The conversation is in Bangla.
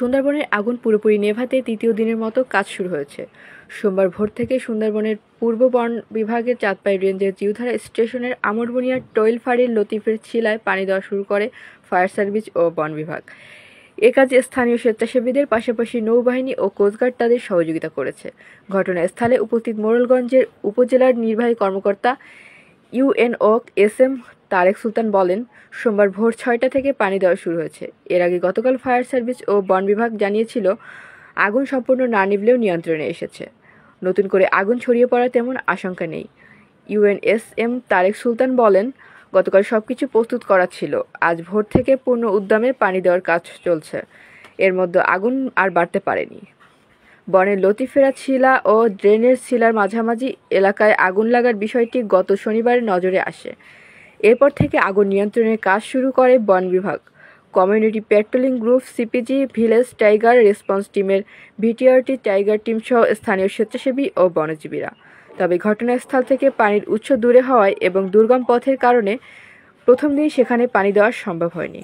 সুন্দরবনের আগুন পুরোপুরি নেভাতে তৃতীয় দিনের মতো কাজ শুরু হয়েছে। সোমবার ভোর থেকে সুন্দরবনের পূর্ব বন বিভাগের চাঁদপাই রেঞ্জের জিউধারা স্টেশনের আমরবনিয়ার টয়েল ফাঁড়ির লতিফের ছিলায় পানি দেওয়া শুরু করে ফায়ার সার্ভিস ও বন বিভাগ। এ কাজে স্থানীয় স্বেচ্ছাসেবীদের পাশাপাশি নৌবাহিনী ও কোস্টগার্ড তাদের সহযোগিতা করেছে। ঘটনাস্থলে উপস্থিত মোড়েলগঞ্জের উপজেলার নির্বাহী কর্মকর্তা ইউএনও এসএম তারেক সুলতান বলেন, সোমবার ভোর ৬টা থেকে পানি দেওয়া শুরু হয়েছে। এর আগে গতকাল ফায়ার সার্ভিস ও বন বিভাগ জানিয়েছিল আগুন সম্পূর্ণ না নিভলেও নিয়ন্ত্রণে এসেছে। নতুন করে আগুন ছড়িয়ে পড়ার তেমন আশঙ্কা নেই। ইউএনএসএম তারেক সুলতান বলেন, গতকাল সবকিছু প্রস্তুত করা ছিল। আজ ভোর থেকে পূর্ণ উদ্যমে পানি দেওয়ার কাজ চলছে। এর মধ্যে আগুন আর বাড়তে পারেনি। বনের লতিফেরা ছিলা ও ড্রেনের ছিলার মাঝামাঝি এলাকায় আগুন লাগার বিষয়টি গত শনিবার নজরে আসে। এরপর থেকে আগুন নিয়ন্ত্রণের কাজ শুরু করে বন বিভাগ। Community patrolling group, CPG, village tiger response টিমের ভিটিআরটি টাইগার টিম সহ স্থানীয় স্বেচ্ছাসেবী ও বনজীবীরা। তবে ঘটনাস্থল থেকে পানির উৎস দূরে হওয়ায় এবং দুর্গম পথের কারণে প্রথম দিন সেখানে পানি দেওয়া সম্ভব হয়নি।